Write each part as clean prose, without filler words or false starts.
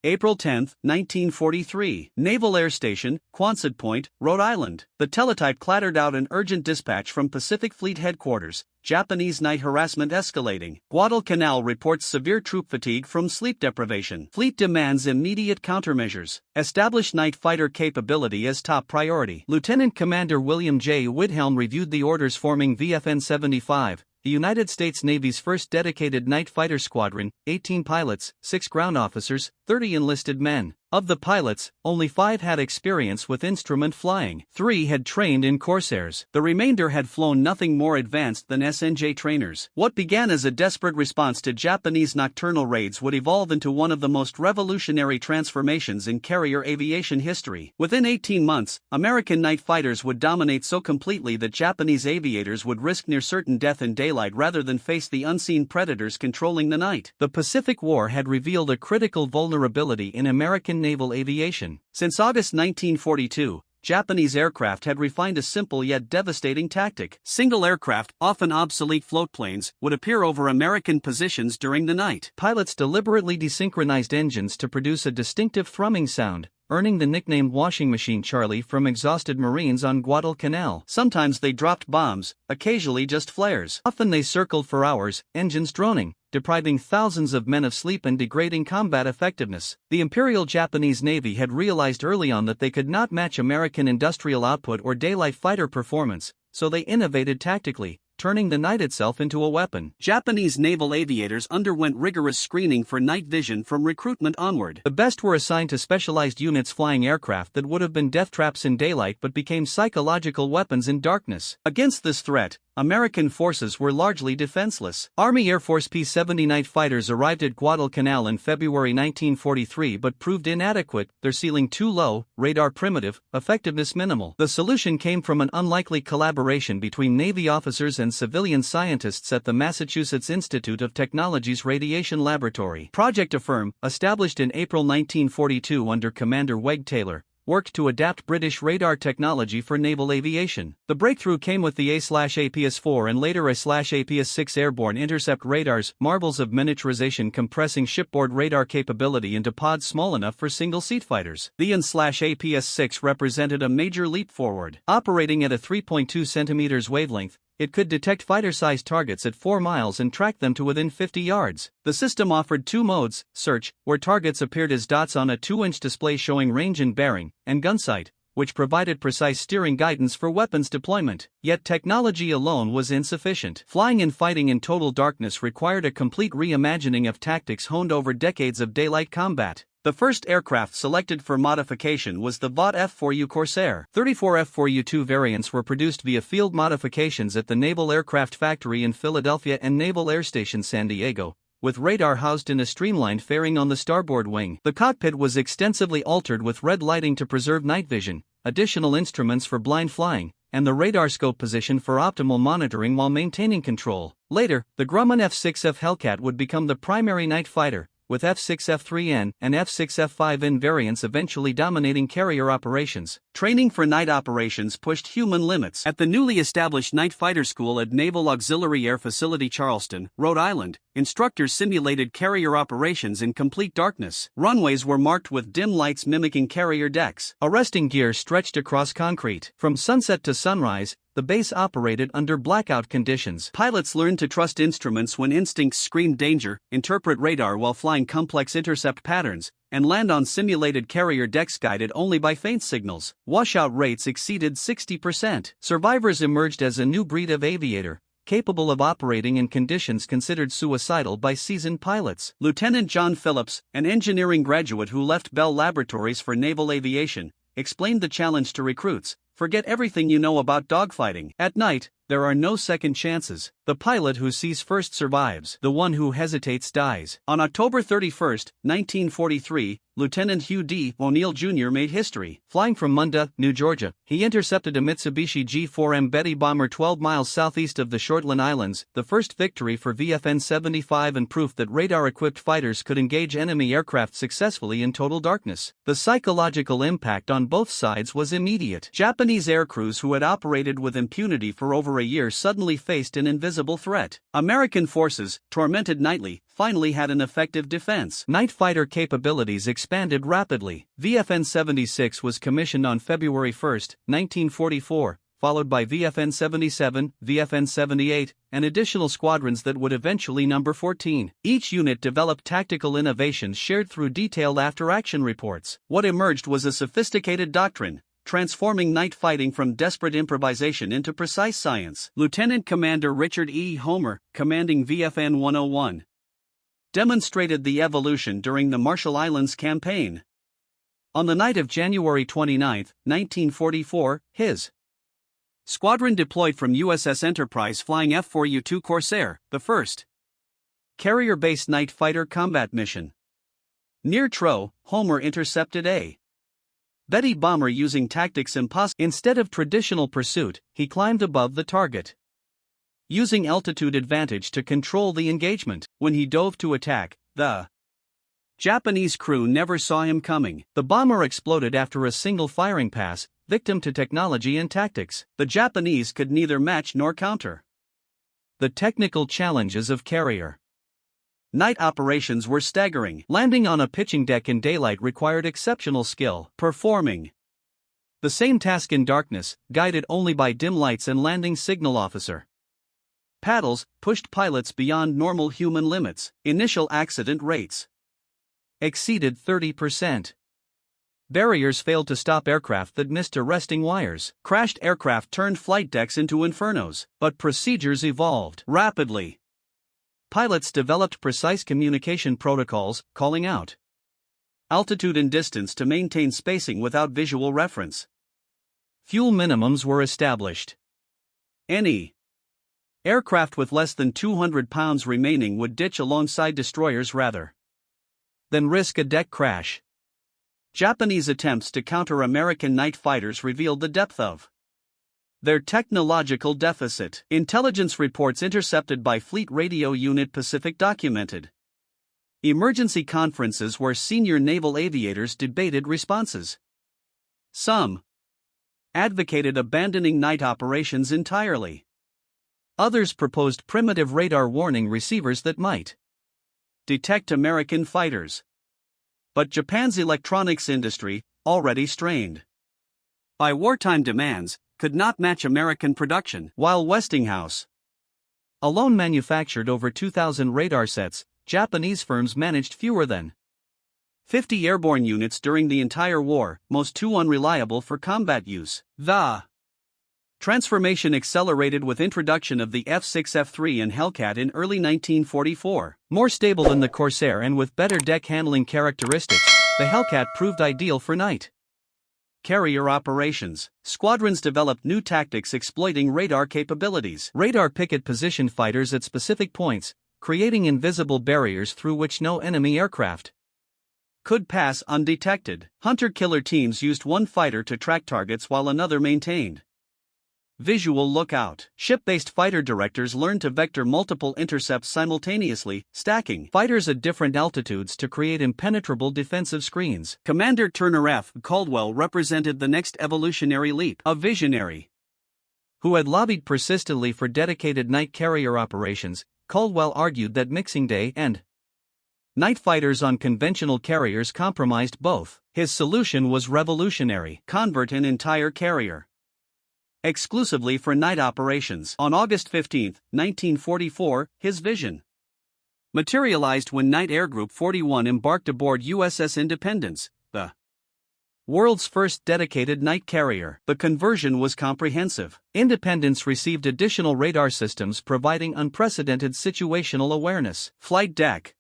April 10, 1943. Naval Air Station, Quonset Point, Rhode Island. The teletype clattered out an urgent dispatch from Pacific Fleet Headquarters. Japanese night harassment escalating. Guadalcanal reports severe troop fatigue from sleep deprivation. Fleet demands immediate countermeasures. Establish night fighter capability as top priority. Lieutenant Commander William J. Widhelm reviewed the orders forming VFN 75. The United States Navy's first dedicated night fighter squadron, 18 pilots, 6 ground officers, 30 enlisted men. Of the pilots, only 5 had experience with instrument flying. 3 had trained in Corsairs. The remainder had flown nothing more advanced than SNJ trainers. What began as a desperate response to Japanese nocturnal raids would evolve into one of the most revolutionary transformations in carrier aviation history. Within 18 months, American night fighters would dominate so completely that Japanese aviators would risk near certain death in daylight rather than face the unseen predators controlling the night. The Pacific War had revealed a critical vulnerability in American naval aviation. Since August 1942, Japanese aircraft had refined a simple yet devastating tactic. Single aircraft, often obsolete floatplanes, would appear over American positions during the night. Pilots deliberately desynchronized engines to produce a distinctive thrumming sound, earning the nickname Washing Machine Charlie from exhausted Marines on Guadalcanal. Sometimes they dropped bombs, occasionally just flares. Often they circled for hours, engines droning, depriving thousands of men of sleep and degrading combat effectiveness. The Imperial Japanese Navy had realized early on that they could not match American industrial output or daylight fighter performance, so they innovated tactically, turning the night itself into a weapon. Japanese naval aviators underwent rigorous screening for night vision from recruitment onward. The best were assigned to specialized units flying aircraft that would have been death traps in daylight but became psychological weapons in darkness. Against this threat, American forces were largely defenseless. Army Air Force P-70 night fighters arrived at Guadalcanal in February 1943 but proved inadequate, their ceiling too low, radar primitive, effectiveness minimal. The solution came from an unlikely collaboration between Navy officers and civilian scientists at the Massachusetts Institute of Technology's Radiation Laboratory. Project Affirm, established in April 1942 under Commander Weg Taylor, worked to adapt British radar technology for naval aviation. The breakthrough came with the A/APS-4 and later A/APS-6 airborne intercept radars, marvels of miniaturization compressing shipboard radar capability into pods small enough for single-seat fighters. The AN/APS-6 represented a major leap forward. Operating at a 3.2 centimeters wavelength, it could detect fighter-sized targets at 4 miles and track them to within 50 yards. The system offered 2 modes: search, where targets appeared as dots on a 2-inch display showing range and bearing, and gunsight, which provided precise steering guidance for weapons deployment. Yet technology alone was insufficient. Flying and fighting in total darkness required a complete reimagining of tactics honed over decades of daylight combat. The first aircraft selected for modification was the Vought F4U Corsair. 34 F4U-2 variants were produced via field modifications at the Naval Aircraft Factory in Philadelphia and Naval Air Station San Diego, with radar housed in a streamlined fairing on the starboard wing. The cockpit was extensively altered with red lighting to preserve night vision, additional instruments for blind flying, and the radar scope position for optimal monitoring while maintaining control. Later, the Grumman F6F Hellcat would become the primary night fighter, with F6F3N and F6F5N variants eventually dominating carrier operations. Training for night operations pushed human limits. At the newly established Night Fighter School at Naval Auxiliary Air Facility Charleston, Rhode Island, instructors simulated carrier operations in complete darkness. Runways were marked with dim lights mimicking carrier decks. Arresting gear stretched across concrete. From sunset to sunrise, the base operated under blackout conditions. Pilots learned to trust instruments when instincts screamed danger, interpret radar while flying complex intercept patterns, and land on simulated carrier decks guided only by faint signals. Washout rates exceeded 60%. Survivors emerged as a new breed of aviator, capable of operating in conditions considered suicidal by seasoned pilots. Lieutenant John Phillips, an engineering graduate who left Bell Laboratories for naval aviation, explained the challenge to recruits: forget everything you know about dogfighting. At night, there are no second chances. The pilot who sees first survives. The one who hesitates dies. On October 31, 1943, Lieutenant Hugh D. O'Neill Jr. made history. Flying from Munda, New Georgia, he intercepted a Mitsubishi G4M Betty bomber 12 miles southeast of the Shortland Islands, the first victory for VFN 75 and proof that radar-equipped fighters could engage enemy aircraft successfully in total darkness. The psychological impact on both sides was immediate. Japanese aircrews who had operated with impunity for over a year suddenly faced an invisible threat. American forces, tormented nightly, finally had an effective defense. Night fighter capabilities expanded rapidly. VFN-76 was commissioned on February 1, 1944, followed by VFN-77, VFN-78, and additional squadrons that would eventually number 14. Each unit developed tactical innovations shared through detailed after-action reports. What emerged was a sophisticated doctrine, transforming night fighting from desperate improvisation into precise science. Lieutenant Commander Richard E. Homer, commanding VFN-101, demonstrated the evolution during the Marshall Islands Campaign. On the night of January 29, 1944, his squadron deployed from USS Enterprise flying F4U Corsair, the first carrier-based night fighter combat mission. Near Trow, Homer intercepted a Betty bomber using tactics impossible. Instead of traditional pursuit, he climbed above the target, using altitude advantage to control the engagement. When he dove to attack, the Japanese crew never saw him coming. The bomber exploded after a single firing pass, victim to technology and tactics. The Japanese could neither match nor counter. The technical challenges of carrier night operations were staggering. Landing on a pitching deck in daylight required exceptional skill. Performing the same task in darkness, guided only by dim lights and landing signal officer paddles, pushed pilots beyond normal human limits. Initial accident rates exceeded 30%. Barriers failed to stop aircraft that missed arresting wires. Crashed aircraft turned flight decks into infernos. But procedures evolved rapidly. Pilots developed precise communication protocols, calling out altitude and distance to maintain spacing without visual reference. Fuel minimums were established. Any aircraft with less than 200 pounds remaining would ditch alongside destroyers rather than risk a deck crash. Japanese attempts to counter American night fighters revealed the depth of their technological deficit. Intelligence reports intercepted by Fleet Radio Unit Pacific documented emergency conferences where senior naval aviators debated responses. Some advocated abandoning night operations entirely. Others proposed primitive radar warning receivers that might detect American fighters. But Japan's electronics industry, already strained by wartime demands, could not match American production. While Westinghouse alone manufactured over 2,000 radar sets, Japanese firms managed fewer than 50 airborne units during the entire war, most too unreliable for combat use. The transformation accelerated with introduction of the F6F and Hellcat in early 1944. More stable than the Corsair and with better deck handling characteristics, the Hellcat proved ideal for night carrier operations. Squadrons developed new tactics exploiting radar capabilities. Radar picket positioned fighters at specific points, creating invisible barriers through which no enemy aircraft could pass undetected. Hunter-killer teams used one fighter to track targets while another maintained visual lookout. Ship-based fighter directors learned to vector multiple intercepts simultaneously, stacking fighters at different altitudes to create impenetrable defensive screens. Commander Turner F. Caldwell represented the next evolutionary leap. A visionary who had lobbied persistently for dedicated night carrier operations, Caldwell argued that mixing day and night fighters on conventional carriers compromised both. His solution was revolutionary: convert an entire carrier exclusively for night operations. On August 15, 1944, his vision materialized when Night Air Group 41 embarked aboard USS Independence, the world's first dedicated night carrier. The conversion was comprehensive. Independence received additional radar systems providing unprecedented situational awareness. Flight deck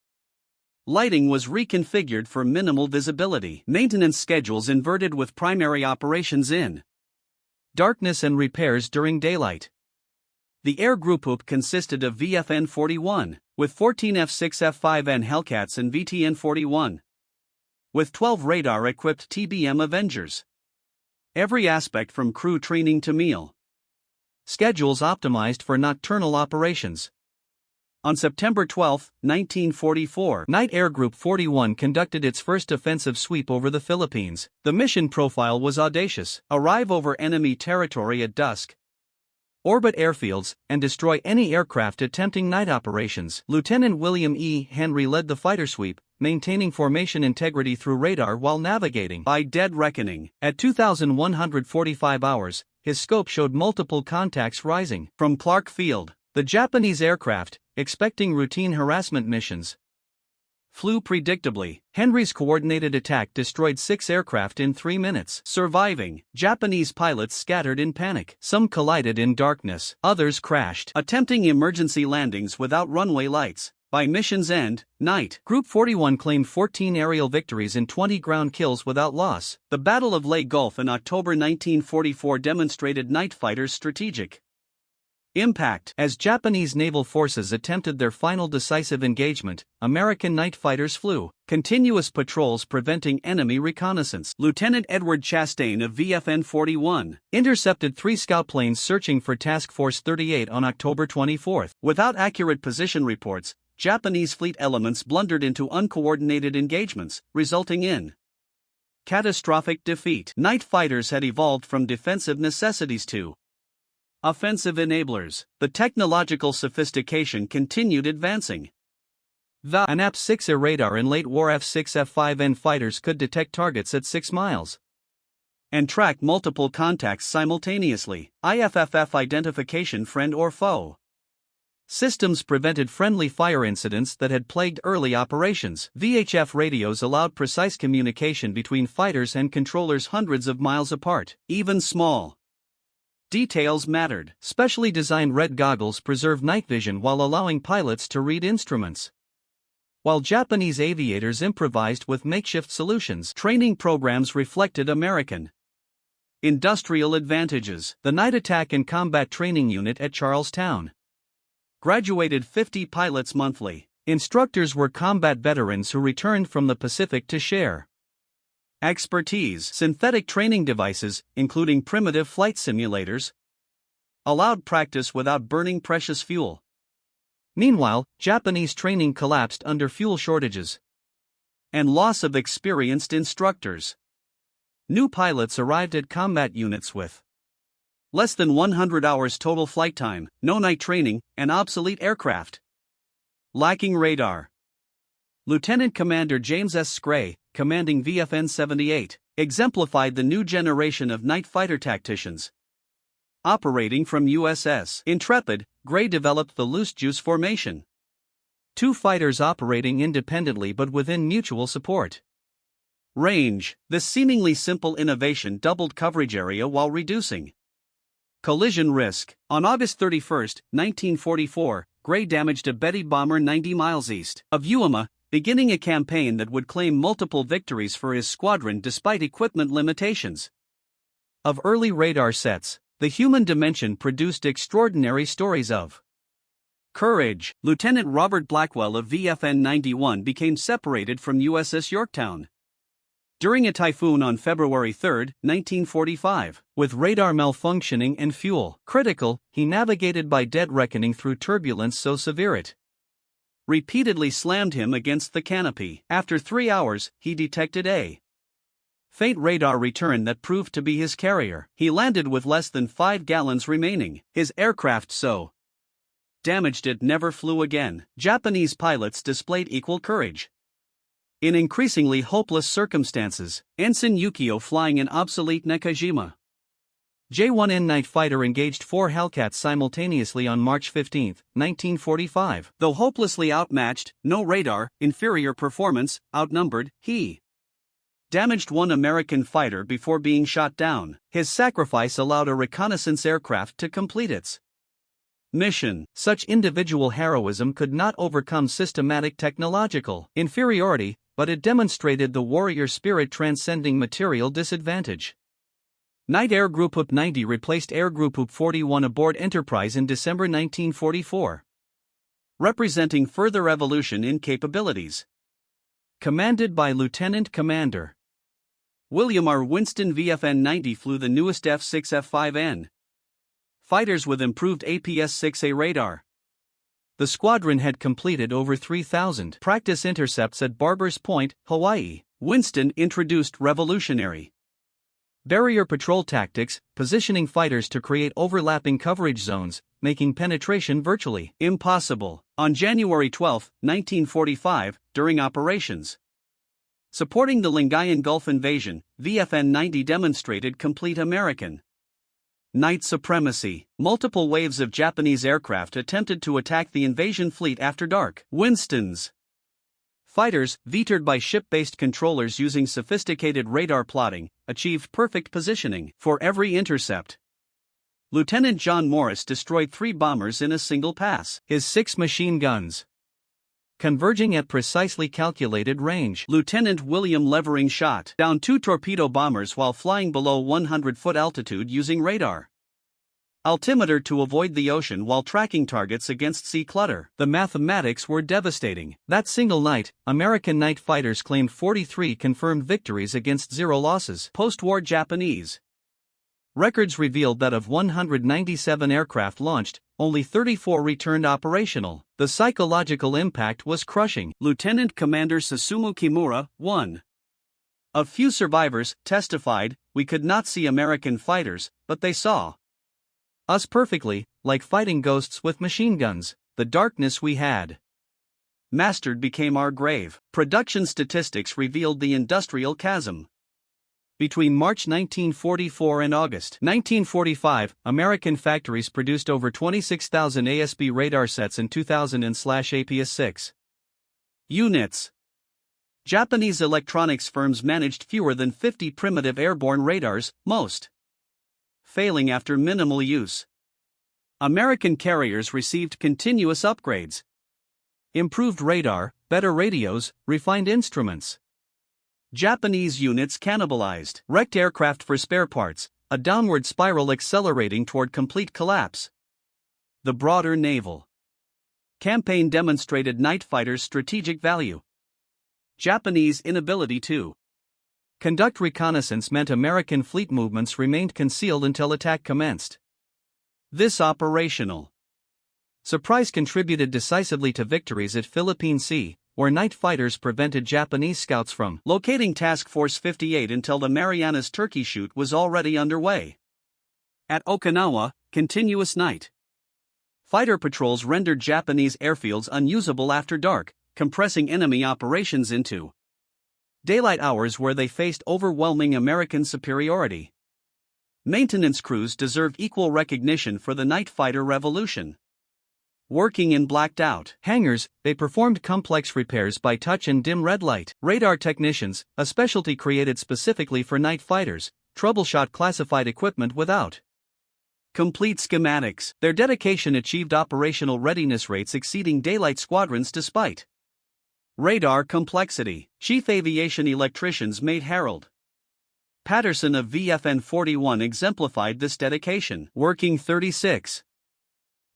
lighting was reconfigured for minimal visibility. Maintenance schedules inverted with primary operations in darkness and repairs during daylight. The air group OOP consisted of VFN-41, with 14 F6F Hellcats and VTN-41, with 12 radar-equipped TBM Avengers. Every aspect from crew training to meal schedules optimized for nocturnal operations. On September 12, 1944, Night Air Group 41 conducted its first offensive sweep over the Philippines. The mission profile was audacious: arrive over enemy territory at dusk, orbit airfields, and destroy any aircraft attempting night operations. Lieutenant William E. Henry led the fighter sweep, maintaining formation integrity through radar while navigating. By dead reckoning, at 2,145 hours, his scope showed multiple contacts rising. From Clark Field, the Japanese aircraft, expecting routine harassment missions, flew predictably. Henry's coordinated attack destroyed 6 aircraft in 3 minutes. Surviving, Japanese pilots scattered in panic. Some collided in darkness, others crashed, attempting emergency landings without runway lights. By mission's end, night, Group 41 claimed 14 aerial victories and 20 ground kills without loss. The Battle of Leyte Gulf in October 1944 demonstrated night fighters' strategic impact. As Japanese naval forces attempted their final decisive engagement, American night fighters flew continuous patrols preventing enemy reconnaissance. Lieutenant Edward Chastain of VFN 41 intercepted 3 scout planes searching for Task Force 38 on October 24. Without accurate position reports, Japanese fleet elements blundered into uncoordinated engagements, resulting in catastrophic defeat. Night fighters had evolved from defensive necessities to offensive enablers. The technological sophistication continued advancing. An F6A radar in late war F6F5N fighters could detect targets at 6 miles and track multiple contacts simultaneously. IFFF identification friend or foe systems prevented friendly fire incidents that had plagued early operations. VHF radios allowed precise communication between fighters and controllers hundreds of miles apart. Even small details mattered. Specially designed red goggles preserve night vision while allowing pilots to read instruments, while Japanese aviators improvised with makeshift solutions. Training programs reflected American industrial advantages. The Night Attack and Combat Training Unit at Charlestown graduated 50 pilots monthly. Instructors were combat veterans who returned from the Pacific to share expertise. Synthetic training devices, including primitive flight simulators, allowed practice without burning precious fuel. Meanwhile, Japanese training collapsed under fuel shortages and loss of experienced instructors. New pilots arrived at combat units with less than 100 hours total flight time, no night training, and obsolete aircraft. Lacking radar. Lieutenant Commander James S. Scray, commanding VFN 78, exemplified the new generation of night fighter tacticians. Operating from USS Intrepid, Gray developed the loose juice formation. 2 fighters operating independently but within mutual support. Range. This seemingly simple innovation doubled coverage area while reducing collision risk. On August 31, 1944, Gray damaged a Betty bomber 90 miles east of Uoma, beginning a campaign that would claim multiple victories for his squadron despite equipment limitations. Of early radar sets, the human dimension produced extraordinary stories of courage. Lieutenant Robert Blackwell of VFN 91 became separated from USS Yorktown during a typhoon on February 3, 1945. With radar malfunctioning and fuel critical, he navigated by dead reckoning through turbulence so severe it repeatedly slammed him against the canopy. After 3 hours, he detected a faint radar return that proved to be his carrier. He landed with less than 5 gallons remaining. His aircraft so damaged it never flew again. Japanese pilots displayed equal courage. In increasingly hopeless circumstances, Ensign Yukio flying an obsolete Nakajima J-1N night fighter engaged 4 Hellcats simultaneously on March 15, 1945. Though hopelessly outmatched, no radar, inferior performance, outnumbered, he damaged 1 American fighter before being shot down. His sacrifice allowed a reconnaissance aircraft to complete its mission. Such individual heroism could not overcome systematic technological inferiority, but it demonstrated the warrior spirit transcending material disadvantage. Night Air Group UP 90 replaced Air Group UP 41 aboard Enterprise in December 1944, representing further evolution in capabilities. Commanded by Lieutenant Commander William R. Winston. VFN 90 flew the newest F6F5N fighters with improved APS-6A radar. The squadron had completed over 3,000 practice intercepts at Barbers Point, Hawaii. Winston introduced revolutionary Barrier patrol tactics, positioning fighters to create overlapping coverage zones, making penetration virtually impossible. On January 12, 1945, during operations supporting the Lingayen Gulf invasion, VFN-90 demonstrated complete American night supremacy. Multiple waves of Japanese aircraft attempted to attack the invasion fleet after dark. Winston's fighters, vetoed by ship-based controllers using sophisticated radar plotting, achieved perfect positioning for every intercept. Lieutenant John Morris destroyed 3 bombers in a single pass. His 6 machine guns converging at precisely calculated range. Lieutenant William Levering shot down 2 torpedo bombers while flying below 100-foot altitude using radar altimeter to avoid the ocean while tracking targets against sea clutter. The mathematics were devastating. That single night, American night fighters claimed 43 confirmed victories against 0 losses. Post-war Japanese records revealed that of 197 aircraft launched, only 34 returned operational. The psychological impact was crushing. Lieutenant Commander Susumu Kimura, one of few survivors, testified, "We could not see American fighters, but they saw us perfectly, like fighting ghosts with machine guns. The darkness we had mastered became our grave." Production statistics revealed the industrial chasm. Between March 1944 and August 1945, American factories produced over 26,000 ASB radar sets and 2,000/APS-6 units. Japanese electronics firms managed fewer than 50 primitive airborne radars, most failing after minimal use. American carriers received continuous upgrades. Improved radar, better radios, refined instruments. Japanese units cannibalized wrecked aircraft for spare parts, a downward spiral accelerating toward complete collapse. The broader naval campaign demonstrated night fighters' strategic value. Japanese inability to conduct reconnaissance meant American fleet movements remained concealed until attack commenced. This operational surprise contributed decisively to victories at Philippine Sea, where night fighters prevented Japanese scouts from locating Task Force 58 until the Marianas Turkey shoot was already underway. At Okinawa, continuous night fighter patrols rendered Japanese airfields unusable after dark, compressing enemy operations into daylight hours where they faced overwhelming American superiority. Maintenance crews deserve equal recognition for the night fighter revolution. Working in blacked-out hangars, they performed complex repairs by touch and dim red light. Radar technicians, a specialty created specifically for night fighters, troubleshot classified equipment without complete schematics. Their dedication achieved operational readiness rates exceeding daylight squadrons despite radar complexity. Chief aviation electricians made Harold Patterson of VFN 41 exemplified this dedication, working 36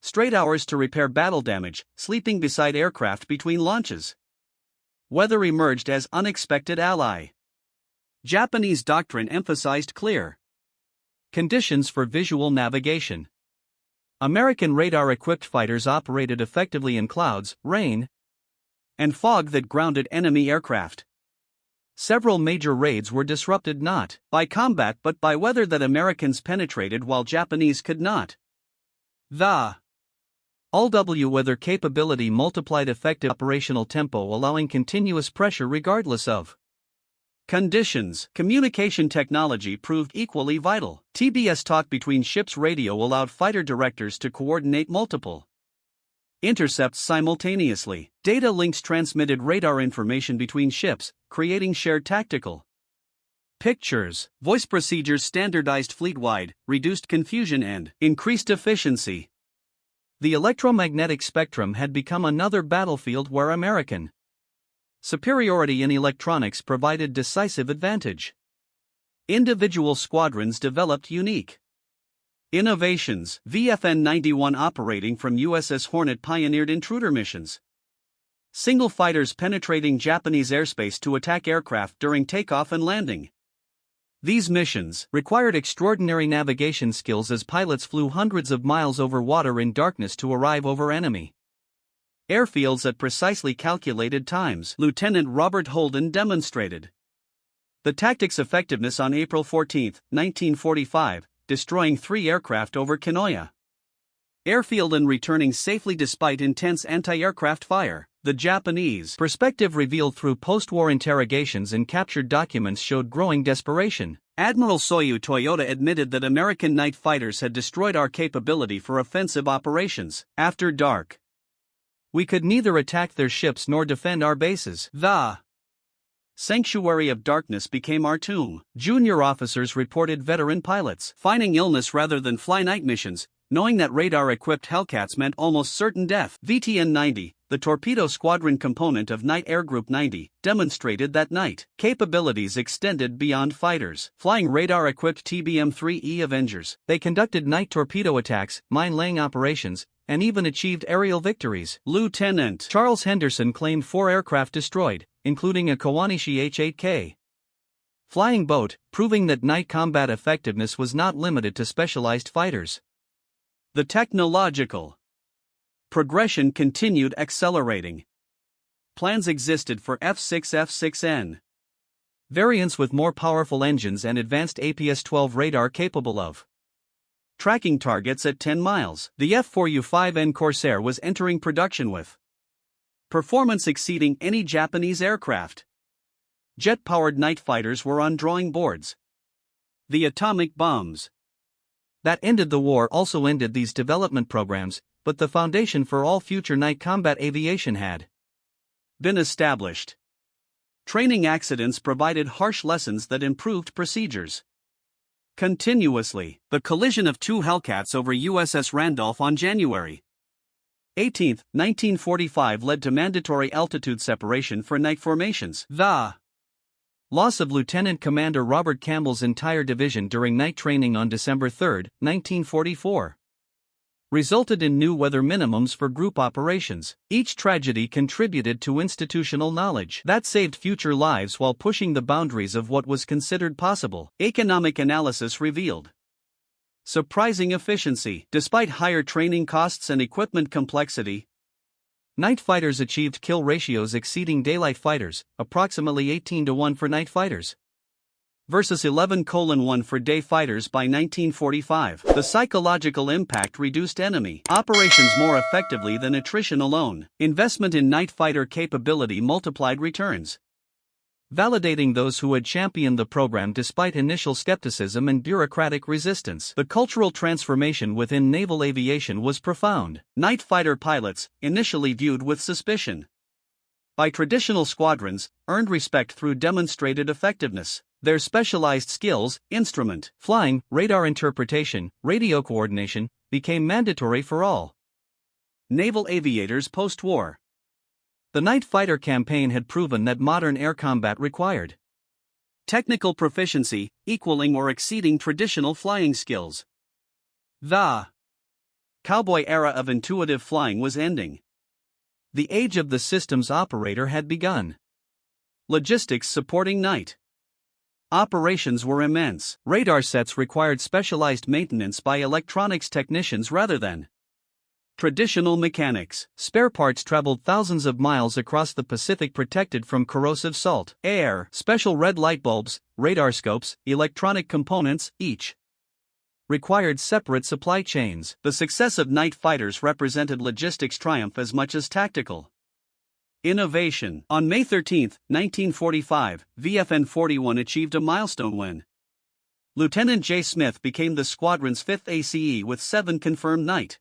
straight hours to repair battle damage, sleeping beside aircraft between launches. Weather emerged as unexpected ally. Japanese doctrine emphasized clear conditions for visual navigation. American radar-equipped fighters operated effectively in clouds, rain, and fog that grounded enemy aircraft. Several major raids were disrupted not by combat but by weather that Americans penetrated while Japanese could not. The all-W weather capability multiplied effective operational tempo, allowing continuous pressure regardless of conditions. Communication technology proved equally vital. TBS talk between ships radio allowed fighter directors to coordinate multiple intercepts simultaneously. Data links transmitted radar information between ships, creating shared tactical pictures. Voice procedures standardized fleet-wide, reduced confusion and increased efficiency. The electromagnetic spectrum had become another battlefield where American superiority in electronics provided decisive advantage. Individual squadrons developed unique innovations. VFN 91 operating from USS Hornet pioneered intruder missions. Single fighters penetrating Japanese airspace to attack aircraft during takeoff and landing. These missions required extraordinary navigation skills as pilots flew hundreds of miles over water in darkness to arrive over enemy airfields at precisely calculated times. Lieutenant Robert Holden demonstrated The tactic's effectiveness on April 14, 1945, destroying 3 aircraft over Kinoya Airfield and returning safely despite intense anti-aircraft fire. The Japanese perspective revealed through post-war interrogations and captured documents showed growing desperation. Admiral Soyu Toyota admitted that American night fighters had destroyed our capability for offensive operations. After dark, we could neither attack their ships nor defend our bases. The sanctuary of darkness became our tomb. Junior officers reported veteran pilots finding illness rather than fly night missions, knowing that radar-equipped Hellcats meant almost certain death. VTN-90, the torpedo squadron component of Night Air Group 90, demonstrated that night capabilities extended beyond fighters. Flying radar-equipped TBM-3E Avengers, they conducted night torpedo attacks, mine-laying operations, and even achieved aerial victories. Lieutenant Charles Henderson claimed 4 aircraft destroyed, including a Kawanishi H-8K flying boat, proving that night combat effectiveness was not limited to specialized fighters. The technological progression continued accelerating. Plans existed for F6F-6N variants with more powerful engines and advanced APS-12 radar capable of tracking targets at 10 miles. The F4U 5N Corsair was entering production with performance exceeding any Japanese aircraft. Jet-powered night fighters were on drawing boards. The atomic bombs that ended the war also ended these development programs, but the foundation for all future night combat aviation had been established. Training accidents provided harsh lessons that improved procedures continuously. The collision of 2 Hellcats over USS Randolph on January 18, 1945 led to mandatory altitude separation for night formations. The loss of Lieutenant Commander Robert Campbell's entire division during night training on December 3, 1944, resulted in new weather minimums for group operations. Each tragedy contributed to institutional knowledge that saved future lives while pushing the boundaries of what was considered possible. Economic analysis revealed surprising efficiency. Despite higher training costs and equipment complexity, night fighters achieved kill ratios exceeding daylight fighters, approximately 18-1 for night fighters versus 11:1 for day fighters by 1945. The psychological impact reduced enemy operations more effectively than attrition alone. Investment in night fighter capability multiplied returns, validating those who had championed the program despite initial skepticism and bureaucratic resistance. The cultural transformation within naval aviation was profound. Night fighter pilots, initially viewed with suspicion by traditional squadrons, earned respect through demonstrated effectiveness. Their specialized skills, instrument flying, radar interpretation, radio coordination, became mandatory for all naval aviators post-war. The night fighter campaign had proven that modern air combat required technical proficiency, equaling or exceeding traditional flying skills. The cowboy era of intuitive flying was ending. The age of the systems operator had begun. Logistics supporting night operations were immense. Radar sets required specialized maintenance by electronics technicians rather than traditional mechanics. Spare parts traveled thousands of miles across the Pacific protected from corrosive salt. Air, special red light bulbs, radar scopes, electronic components, each required separate supply chains. The success of night fighters represented logistics triumph as much as tactical innovation. On May 13, 1945, VFN 41 achieved a milestone when Lieutenant J. Smith became the squadron's 5th ACE with 7 confirmed night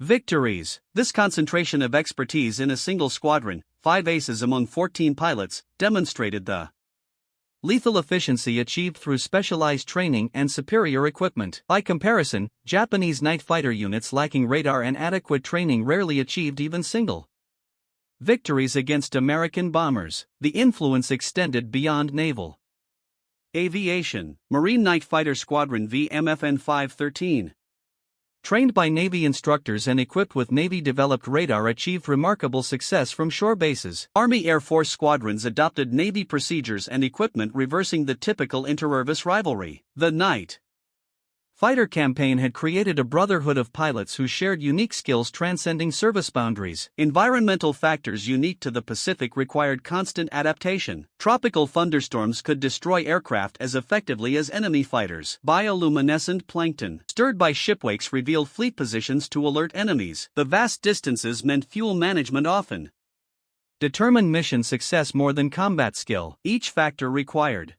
victories. This concentration of expertise in a single squadron, 5 aces among 14 pilots, demonstrated the lethal efficiency achieved through specialized training and superior equipment. By comparison, Japanese night fighter units lacking radar and adequate training rarely achieved even single victories against American bombers. The influence extended beyond naval aviation. Marine Night Fighter Squadron VMFN 513, trained by Navy instructors and equipped with Navy-developed radar, achieved remarkable success from shore bases. Army Air Force squadrons adopted Navy procedures and equipment, reversing the typical inter-service rivalry. The night fighter campaign had created a brotherhood of pilots who shared unique skills transcending service boundaries. Environmental factors unique to the Pacific required constant adaptation. Tropical thunderstorms could destroy aircraft as effectively as enemy fighters. Bioluminescent plankton stirred by shipwakes revealed fleet positions to alert enemies. The vast distances meant fuel management often determined mission success more than combat skill. Each factor required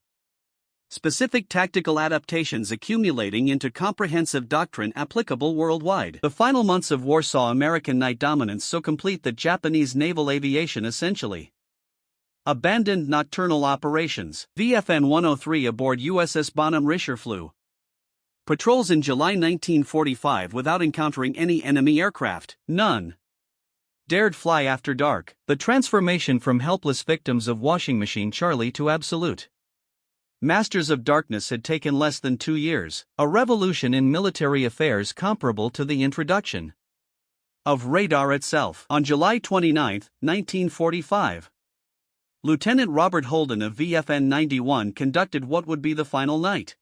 specific tactical adaptations accumulating into comprehensive doctrine applicable worldwide. The final months of war saw American night dominance so complete that Japanese naval aviation essentially abandoned nocturnal operations. VFN 103 aboard USS Bonhomme Richelieu flew patrols in July 1945 without encountering any enemy aircraft. None dared fly after dark. The transformation from helpless victims of Washing Machine Charlie to absolute masters of darkness had taken less than 2 years, a revolution in military affairs comparable to the introduction of radar itself. On July 29, 1945, Lieutenant Robert Holden of VFN 91 conducted what would be the final night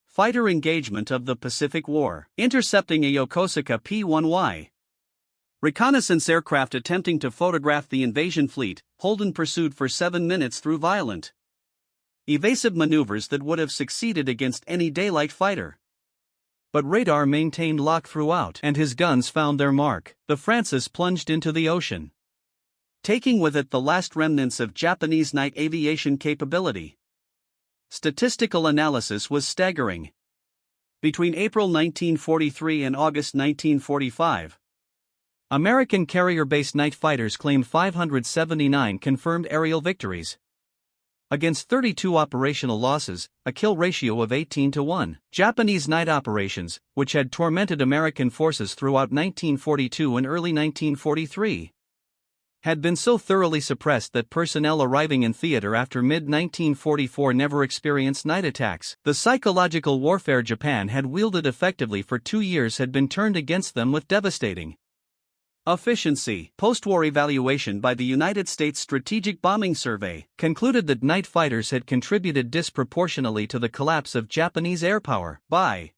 fighter engagement of the Pacific War, intercepting a Yokosuka P-1Y reconnaissance aircraft attempting to photograph the invasion fleet. Holden pursued for 7 minutes through violent evasive maneuvers that would have succeeded against any daylight fighter. But radar maintained lock throughout, and his guns found their mark. The Francis plunged into the ocean, taking with it the last remnants of Japanese night aviation capability. Statistical analysis was staggering. Between April 1943 and August 1945, American carrier-based night fighters claimed 579 confirmed aerial victories against 32 operational losses, a kill ratio of 18-1. Japanese night operations, which had tormented American forces throughout 1942 and early 1943, had been so thoroughly suppressed that personnel arriving in theater after mid-1944 never experienced night attacks. The psychological warfare Japan had wielded effectively for 2 years had been turned against them with devastating efficiency. Post-war evaluation by the United States Strategic Bombing Survey concluded that night fighters had contributed disproportionately to the collapse of Japanese air power. By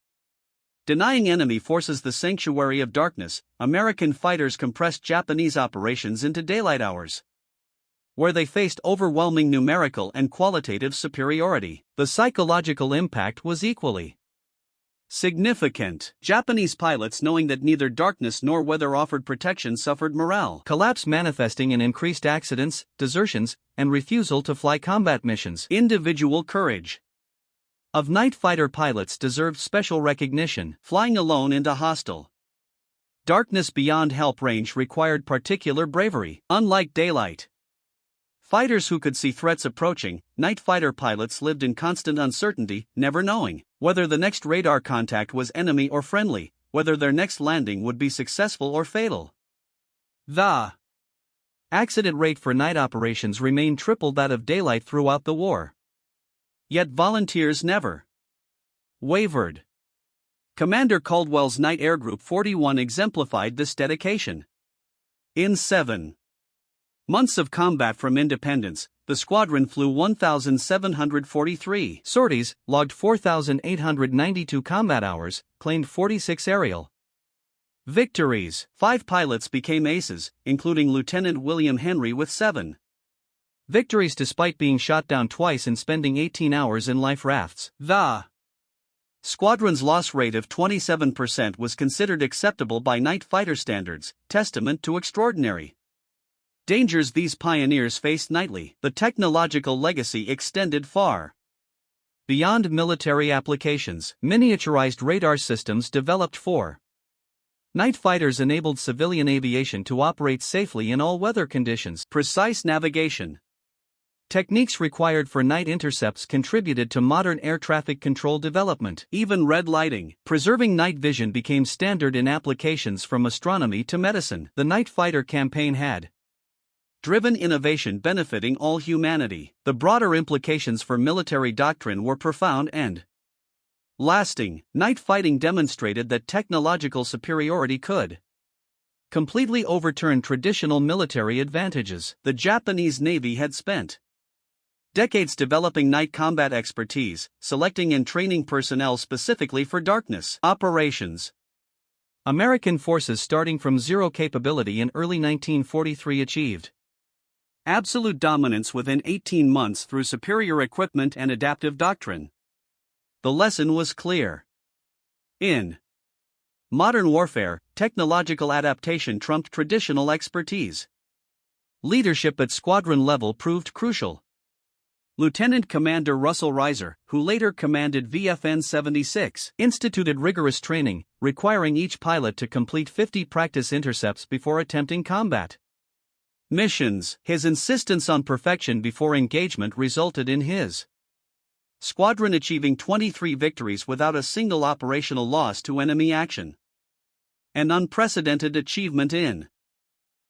denying enemy forces the sanctuary of darkness, American fighters compressed Japanese operations into daylight hours, where they faced overwhelming numerical and qualitative superiority. The psychological impact was equally significant. Japanese pilots, knowing that neither darkness nor weather offered protection, suffered morale collapse, manifesting in increased accidents, desertions, and refusal to fly combat missions. Individual courage of night fighter pilots deserved special recognition. Flying alone into hostile darkness beyond help range required particular bravery. Unlike daylight fighters who could see threats approaching, night fighter pilots lived in constant uncertainty, never knowing whether the next radar contact was enemy or friendly, whether their next landing would be successful or fatal. The accident rate for night operations remained triple that of daylight throughout the war. Yet volunteers never wavered. Commander Caldwell's Night Air Group 41 exemplified this dedication. In 7 months of combat from independence, the squadron flew 1,743 sorties, logged 4,892 combat hours, claimed 46 aerial victories. 5 pilots became aces, including Lieutenant William Henry with 7 victories despite being shot down twice and spending 18 hours in life rafts. The squadron's loss rate of 27% was considered acceptable by night fighter standards, testament to extraordinary dangers these pioneers faced nightly. The technological legacy extended far beyond military applications. Miniaturized radar systems developed for night fighters enabled civilian aviation to operate safely in all weather conditions. Precise navigation techniques required for night intercepts contributed to modern air traffic control development. Even red lighting, preserving night vision, became standard in applications from astronomy to medicine. The night fighter campaign had driven innovation benefiting all humanity. The broader implications for military doctrine were profound and lasting. Night fighting demonstrated that technological superiority could completely overturn traditional military advantages. The Japanese Navy had spent Decades developing night combat expertise, selecting and training personnel specifically for darkness operations. American forces starting from zero capability in early 1943 achieved absolute dominance within 18 months through superior equipment and adaptive doctrine. The lesson was clear. In modern warfare, technological adaptation trumped traditional expertise. Leadership at squadron level proved crucial. Lieutenant Commander Russell Reiser, who later commanded VFN 76, instituted rigorous training, requiring each pilot to complete 50 practice intercepts before attempting combat missions. His insistence on perfection before engagement resulted in his squadron achieving 23 victories without a single operational loss to enemy action. An unprecedented achievement in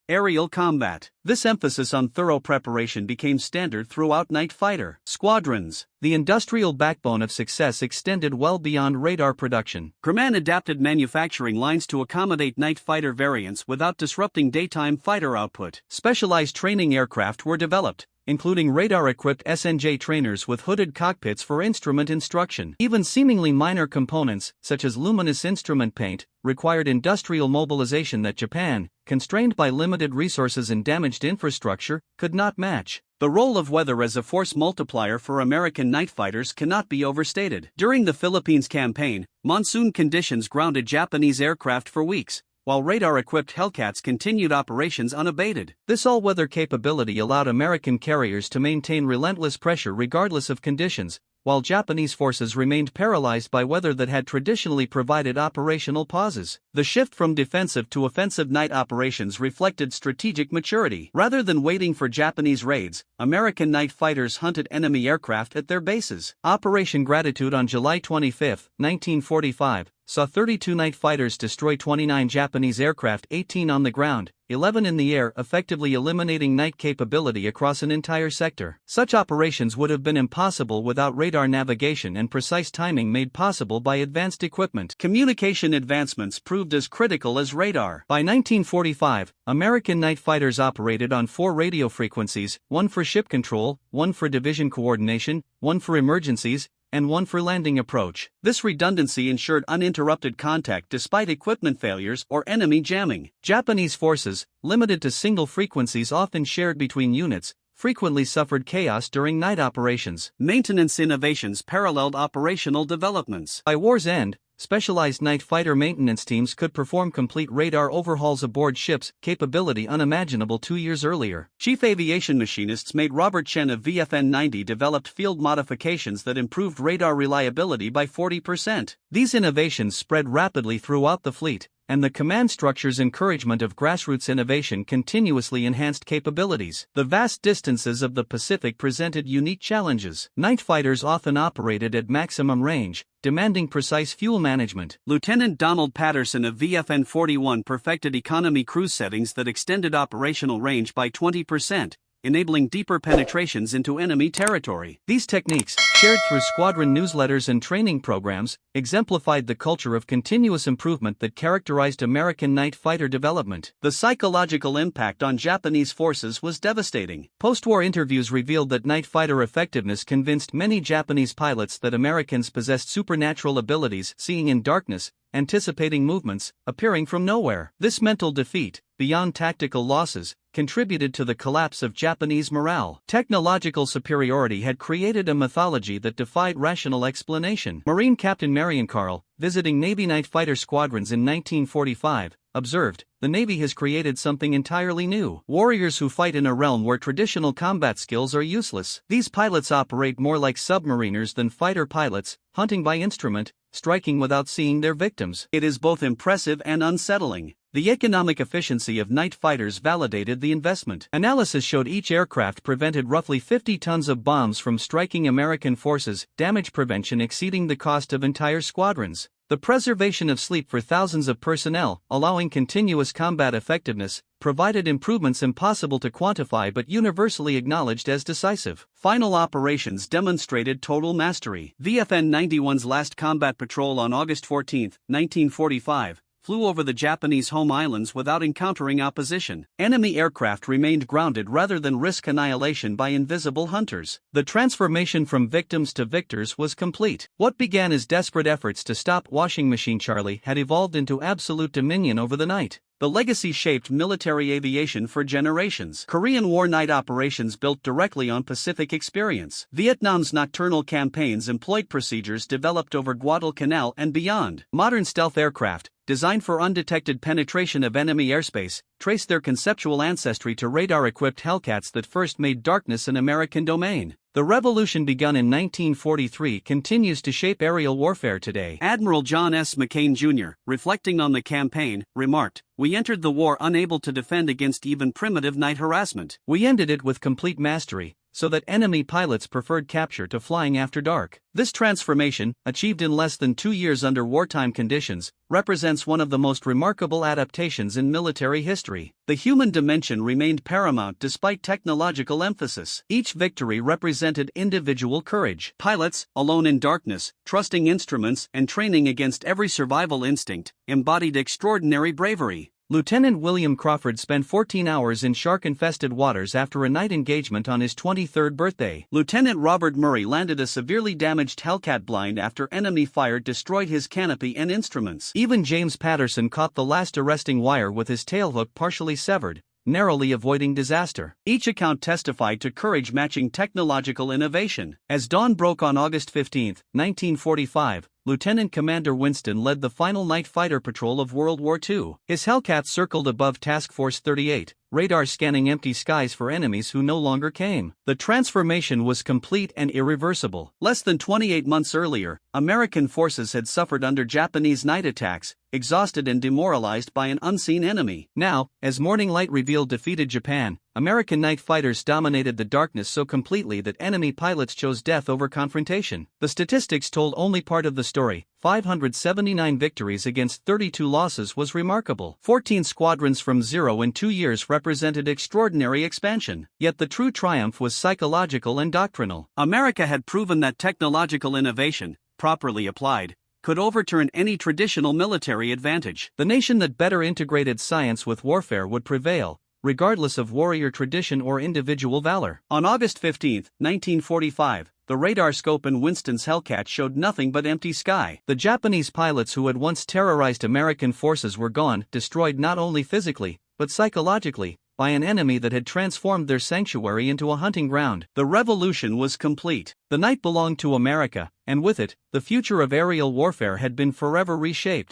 aerial combat. This emphasis on thorough preparation became standard throughout night fighter squadrons. The industrial backbone of success extended well beyond radar production. Grumman adapted manufacturing lines to accommodate night fighter variants without disrupting daytime fighter output. Specialized training aircraft were developed, including radar-equipped SNJ trainers with hooded cockpits for instrument instruction. Even seemingly minor components, such as luminous instrument paint, required industrial mobilization that Japan, constrained by limited resources and damaged infrastructure, could not match. The role of weather as a force multiplier for American night fighters cannot be overstated. During the Philippines campaign, monsoon conditions grounded Japanese aircraft for weeks, while radar-equipped Hellcats continued operations unabated. This all-weather capability allowed American carriers to maintain relentless pressure regardless of conditions, while Japanese forces remained paralyzed by weather that had traditionally provided operational pauses. The shift from defensive to offensive night operations reflected strategic maturity. Rather than waiting for Japanese raids, American night fighters hunted enemy aircraft at their bases. Operation Gratitude on July 25, 1945, saw 32 night fighters destroy 29 Japanese aircraft, 18 on the ground, 11 in the air, effectively eliminating night capability across an entire sector. Such operations would have been impossible without radar navigation and precise timing made possible by advanced equipment. Communication advancements proved as critical as radar. By 1945, American night fighters operated on 4 radio frequencies, one for ship control, one for division coordination, one for emergencies, and one for landing approach. This redundancy ensured uninterrupted contact despite equipment failures or enemy jamming. Japanese forces, limited to single frequencies often shared between units, frequently suffered chaos during night operations. Maintenance innovations paralleled operational developments. By war's end, specialized night fighter maintenance teams could perform complete radar overhauls aboard ships, capability unimaginable 2 years earlier. Chief aviation machinists made Robert Chen of VFN 90 developed field modifications that improved radar reliability by 40%. These innovations spread rapidly throughout the fleet, and the command structure's encouragement of grassroots innovation continuously enhanced capabilities. The vast distances of the Pacific presented unique challenges. Night fighters often operated at maximum range, demanding precise fuel management. Lieutenant Donald Patterson of VFN 41 perfected economy cruise settings that extended operational range by 20%, enabling deeper penetrations into enemy territory. These techniques, shared through squadron newsletters and training programs, exemplified the culture of continuous improvement that characterized American night fighter development. The psychological impact on Japanese forces was devastating. Post-war interviews revealed that night fighter effectiveness convinced many Japanese pilots that Americans possessed supernatural abilities, seeing in darkness, anticipating movements, appearing from nowhere. This mental defeat, beyond tactical losses, contributed to the collapse of Japanese morale. Technological superiority had created a mythology that defied rational explanation. Marine Captain Marion Carl, visiting Navy night fighter squadrons in 1945, observed, "The Navy has created something entirely new. Warriors who fight in a realm where traditional combat skills are useless. These pilots operate more like submariners than fighter pilots, hunting by instrument, striking without seeing their victims." It is both impressive and unsettling. The economic efficiency of night fighters validated the investment. Analysis showed each aircraft prevented roughly 50 tons of bombs from striking American forces, damage prevention exceeding the cost of entire squadrons. The preservation of sleep for thousands of personnel, allowing continuous combat effectiveness, provided improvements impossible to quantify but universally acknowledged as decisive. Final operations demonstrated total mastery. VFN 91's last combat patrol on August 14, 1945, flew over the Japanese home islands without encountering opposition. Enemy aircraft remained grounded rather than risk annihilation by invisible hunters. The transformation from victims to victors was complete. What began as desperate efforts to stop Washing Machine Charlie had evolved into absolute dominion over the night. The legacy shaped military aviation for generations. Korean War night operations built directly on Pacific experience. Vietnam's nocturnal campaigns employed procedures developed over Guadalcanal and beyond. Modern stealth aircraft, designed for undetected penetration of enemy airspace, trace their conceptual ancestry to radar-equipped Hellcats that first made darkness an American domain. The revolution begun in 1943 continues to shape aerial warfare today. Admiral John S. McCain Jr., reflecting on the campaign, remarked, "We entered the war unable to defend against even primitive night harassment. We ended it with complete mastery, so that enemy pilots preferred capture to flying after dark." This transformation, achieved in less than 2 years under wartime conditions, represents one of the most remarkable adaptations in military history. The human dimension remained paramount despite technological emphasis. Each victory represented individual courage. Pilots, alone in darkness, trusting instruments and training against every survival instinct, embodied extraordinary bravery. Lieutenant William Crawford spent 14 hours in shark-infested waters after a night engagement on his 23rd birthday. Lieutenant Robert Murray landed a severely damaged Hellcat blind after enemy fire destroyed his canopy and instruments. Even James Patterson caught the last arresting wire with his tailhook partially severed, narrowly avoiding disaster. Each account testified to courage matching technological innovation. As dawn broke on August 15, 1945, Lieutenant Commander Winston led the final night fighter patrol of World War II. His Hellcat circled above Task Force 38, radar scanning empty skies for enemies who no longer came. The transformation was complete and irreversible. Less than 28 months earlier, American forces had suffered under Japanese night attacks, exhausted and demoralized by an unseen enemy. Now, as morning light revealed defeated Japan, American night fighters dominated the darkness so completely that enemy pilots chose death over confrontation. The statistics told only part of the story. 579 victories against 32 losses was remarkable. 14 squadrons from zero in 2 years represented extraordinary expansion. Yet the true triumph was psychological and doctrinal. America had proven that technological innovation, properly applied, could overturn any traditional military advantage. The nation that better integrated science with warfare would prevail, regardless of warrior tradition or individual valor. On August 15, 1945, the radar scope in Winston's Hellcat showed nothing but empty sky. The Japanese pilots who had once terrorized American forces were gone, destroyed not only physically, but psychologically, by an enemy that had transformed their sanctuary into a hunting ground. The revolution was complete. The night belonged to America, and with it, the future of aerial warfare had been forever reshaped.